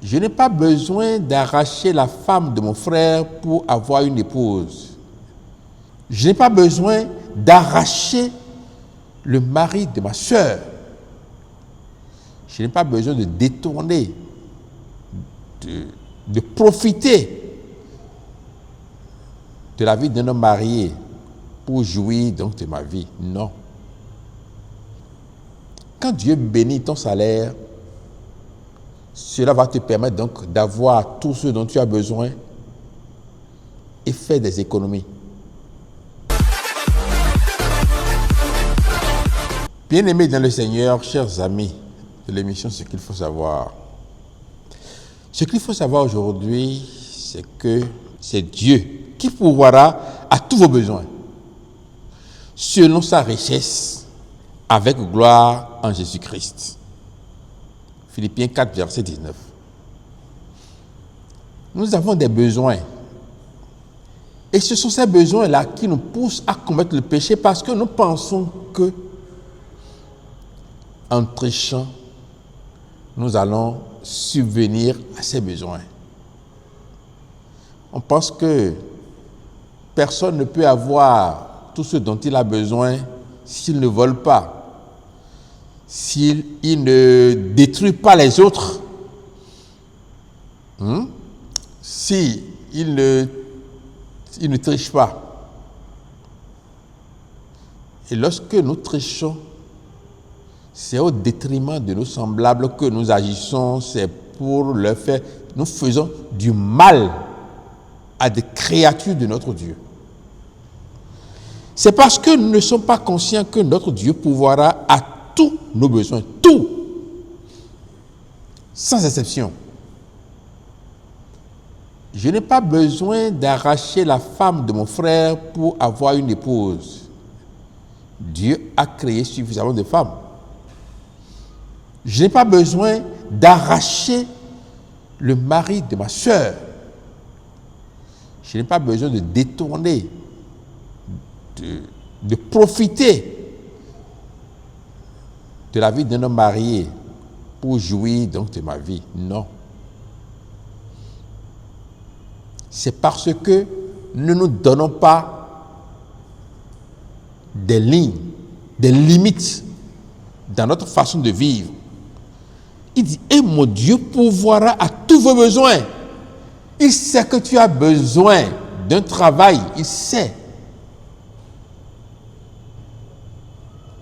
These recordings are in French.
Je n'ai pas besoin d'arracher la femme de mon frère pour avoir une épouse. Je n'ai pas besoin d'arracher le mari de ma sœur. Je n'ai pas besoin de détourner, de profiter de la vie d'un homme marié pour jouir donc de ma vie. Non. Quand Dieu bénit ton salaire, cela va te permettre donc d'avoir tout ce dont tu as besoin et faire des économies. Bien-aimés dans le Seigneur, chers amis de l'émission Ce qu'il faut savoir. Ce qu'il faut savoir aujourd'hui, c'est que c'est Dieu qui pourvoira à tous vos besoins, selon sa richesse, avec gloire en Jésus-Christ. Philippiens 4, verset 19. Nous avons des besoins. Et ce sont ces besoins-là qui nous poussent à commettre le péché parce que nous pensons que, en trichant, nous allons subvenir à ces besoins. On pense que personne ne peut avoir tout ce dont il a besoin s'il ne vole pas, s'il ne détruit pas les autres, s'il ne triche pas. Et lorsque nous trichons, c'est au détriment de nos semblables que nous agissons, c'est pour leur faire, nous faisons du mal à des créatures de notre Dieu. C'est parce que nous ne sommes pas conscients que notre Dieu pourvoira à tous nos besoins, tout, sans exception. Je n'ai pas besoin d'arracher la femme de mon frère pour avoir une épouse. Dieu a créé suffisamment de femmes. Je n'ai pas besoin d'arracher le mari de ma sœur. Je n'ai pas besoin de détourner, de profiter de la vie d'un homme marié pour jouir donc de ma vie. Non. C'est parce que nous ne nous donnons pas des lignes, des limites dans notre façon de vivre. Il dit, et mon Dieu pourvoira à tous vos besoins. Il sait que tu as besoin d'un travail, il sait.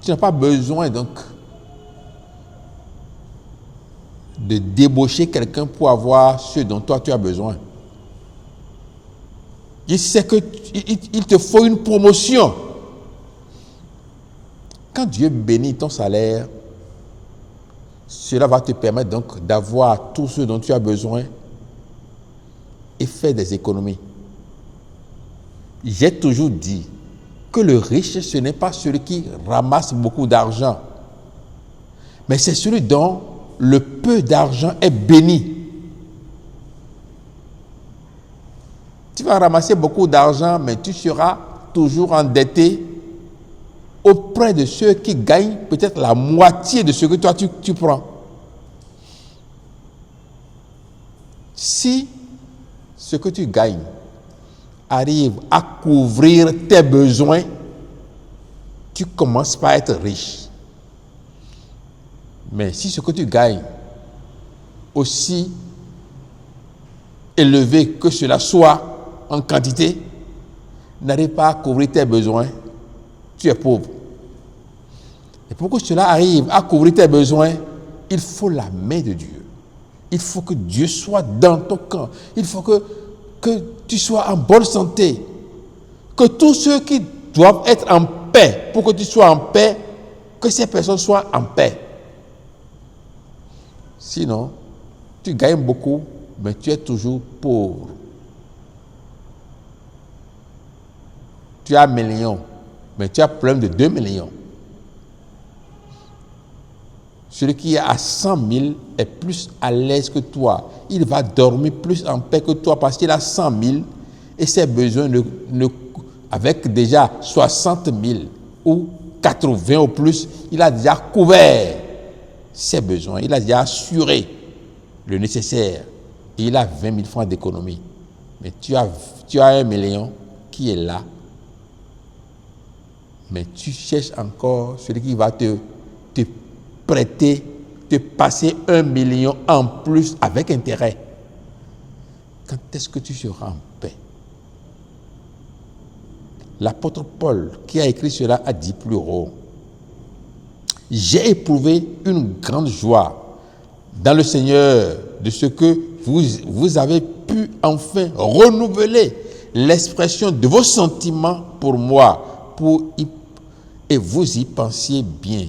Tu n'as pas besoin donc de débaucher quelqu'un pour avoir ce dont toi tu as besoin. Il sait qu'il te faut une promotion. Quand Dieu bénit ton salaire, cela va te permettre donc d'avoir tout ce dont tu as besoin et faire des économies. J'ai toujours dit que le riche, ce n'est pas celui qui ramasse beaucoup d'argent, mais c'est celui dont le peu d'argent est béni. Tu vas ramasser beaucoup d'argent, mais tu seras toujours endetté auprès de ceux qui gagnent peut-être la moitié de ce que toi tu prends. Si ce que tu gagnes arrive à couvrir tes besoins, tu commences par être riche. Mais si ce que tu gagnes, aussi élevé que cela soit en quantité, n'arrive pas à couvrir tes besoins, tu es pauvre. Et pour que cela arrive à couvrir tes besoins, il faut la main de Dieu. Il faut que Dieu soit dans ton camp. Il faut que tu sois en bonne santé. Que tous ceux qui doivent être en paix, pour que tu sois en paix, que ces personnes soient en paix. Sinon, tu gagnes beaucoup, mais tu es toujours pauvre. Tu as 1 million, mais tu as problème de 2 millions. Celui qui est à 100 000 est plus à l'aise que toi. Il va dormir plus en paix que toi parce qu'il a 100 000 et ses besoins avec déjà 60 000 ou 80 ou plus, il a déjà couvert ses besoins, il a déjà assuré. le nécessaire. Et il a 20 000 francs d'économie. Mais tu as 1 million qui est là. Mais tu cherches encore celui qui va te prêter, te passer 1 million en plus avec intérêt. Quand est-ce que tu seras en paix? L'apôtre Paul, qui a écrit cela, a dit plus haut: j'ai éprouvé une grande joie dans le Seigneur de ce que vous avez pu enfin renouveler l'expression de vos sentiments pour moi, et vous y pensiez bien.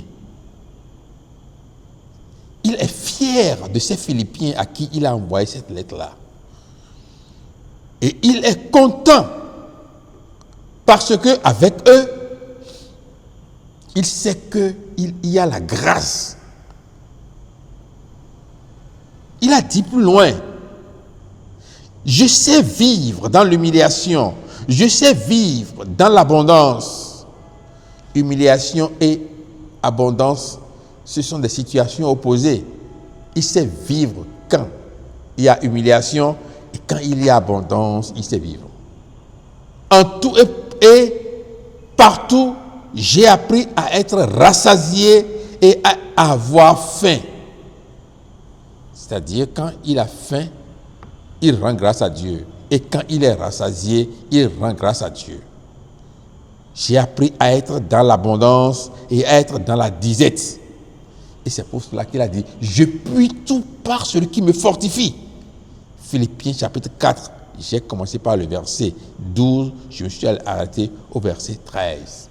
Il est fier de ces Philippiens à qui il a envoyé cette lettre-là. Et il est content parce que avec eux, il sait qu'il y a la grâce. Il a dit plus loin: je sais vivre dans l'humiliation, je sais vivre dans l'abondance. Humiliation et abondance, ce sont des situations opposées. Il sait vivre quand il y a humiliation, et quand il y a abondance, il sait vivre. En tout et partout, j'ai appris à être rassasié et à avoir faim. C'est-à-dire, quand il a faim, il rend grâce à Dieu. Et quand il est rassasié, il rend grâce à Dieu. J'ai appris à être dans l'abondance et à être dans la disette. Et c'est pour cela qu'il a dit: je puis tout par celui qui me fortifie. Philippiens chapitre 4, j'ai commencé par le verset 12, je me suis arrêté au verset 13.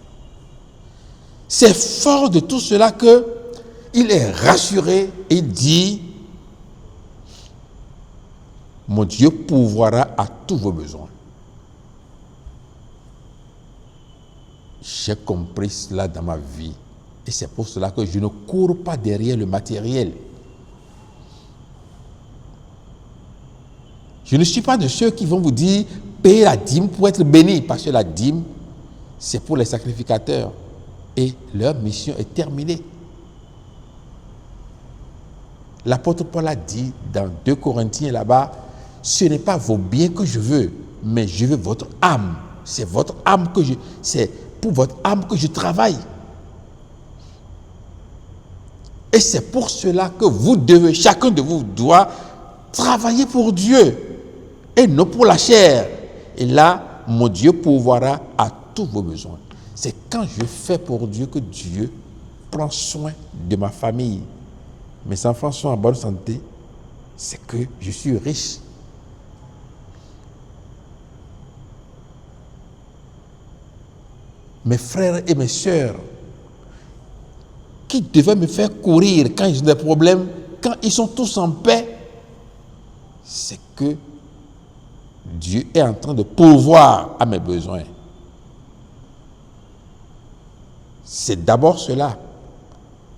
C'est fort de tout cela qu'il est rassuré et dit: mon Dieu pourvoira à tous vos besoins. J'ai compris cela dans ma vie. Et c'est pour cela que je ne cours pas derrière le matériel. Je ne suis pas de ceux qui vont vous dire: payez la dîme pour être béni. Parce que la dîme, c'est pour les sacrificateurs. Et leur mission est terminée. L'apôtre Paul a dit dans 2 Corinthiens là-bas: ce n'est pas vos biens que je veux, mais je veux votre âme. C'est votre âme c'est pour votre âme que je travaille. Et c'est pour cela que chacun de vous doit travailler pour Dieu et non pour la chair. Et là, mon Dieu pourvoira à tous vos besoins. C'est quand je fais pour Dieu que Dieu prend soin de ma famille. Mes enfants sont en bonne santé, c'est que je suis riche. Mes frères et mes sœurs qui devaient me faire courir quand ils ont des problèmes, quand ils sont tous en paix, c'est que Dieu est en train de pourvoir à mes besoins. C'est d'abord cela,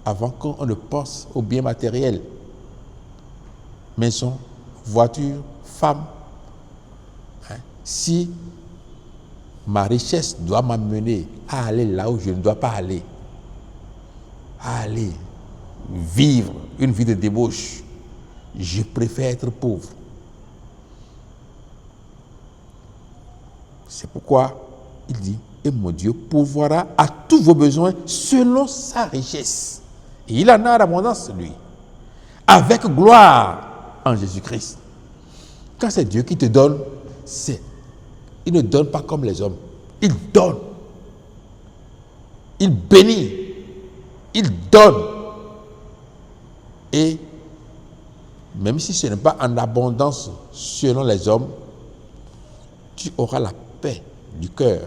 avant qu'on ne pense aux biens matériels. Maison, voiture, femme. Si ma richesse doit m'amener à aller là où je ne dois pas aller, à aller vivre une vie de débauche, je préfère être pauvre. C'est pourquoi il dit: et mon Dieu pourvoira à tous vos besoins selon sa richesse. Et il en a l'abondance, lui, avec gloire en Jésus-Christ. Quand c'est Dieu qui te donne, il ne donne pas comme les hommes. Il donne. Il bénit. Il donne. Et même si ce n'est pas en abondance selon les hommes, tu auras la paix du cœur.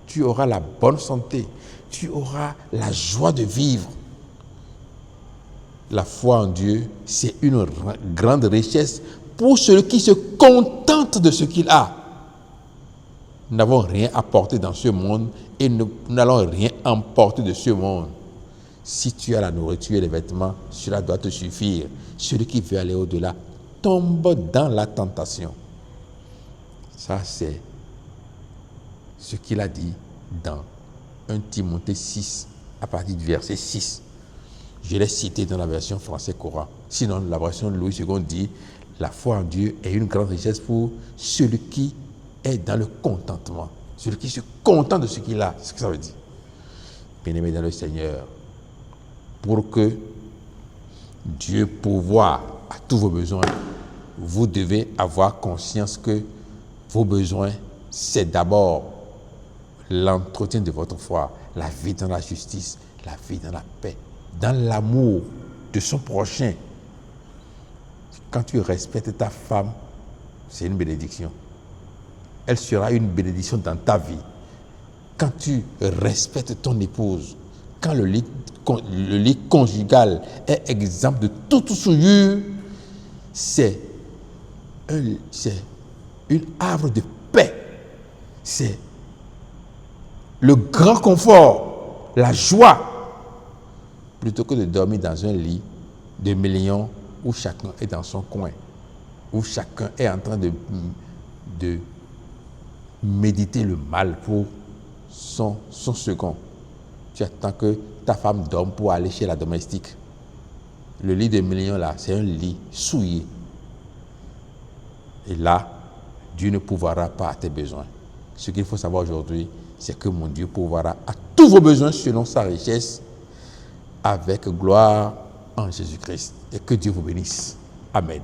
Tu auras la bonne santé. Tu auras la joie de vivre. La foi en Dieu, c'est une grande richesse pour celui qui se contente de ce qu'il a. Nous n'avons rien apporté dans ce monde et nous n'allons rien emporter de ce monde. Si tu as la nourriture et les vêtements, cela doit te suffire. Celui qui veut aller au-delà tombe dans la tentation. Ça, c'est ce qu'il a dit dans 1 Timothée 6, à partir du verset 6. Je l'ai cité dans la version français courant. Sinon, la version de Louis II dit « La foi en Dieu est une grande richesse pour celui qui est dans le contentement. » Celui qui se contente de ce qu'il a, c'est ce que ça veut dire. Bien-aimés dans le Seigneur, pour que Dieu pourvoie à tous vos besoins, vous devez avoir conscience que vos besoins, c'est d'abord l'entretien de votre foi, la vie dans la justice, la vie dans la paix, dans l'amour de son prochain. Quand tu respectes ta femme, c'est une bénédiction. Elle sera une bénédiction dans ta vie. Quand tu respectes ton épouse, quand le lit conjugal est exempt de toute souillure, c'est une havre de paix. C'est le grand confort, la joie, plutôt que de dormir dans un lit de millions où chacun est dans son coin, où chacun est en train de méditer le mal pour son second. Tu attends que ta femme dorme pour aller chez la domestique. Le lit de millions là, c'est un lit souillé. Et là, Dieu ne pourvoira pas à tes besoins. Ce qu'il faut savoir aujourd'hui, c'est que mon Dieu pourvoira à tous vos besoins selon sa richesse avec gloire en Jésus-Christ. Et que Dieu vous bénisse. Amen.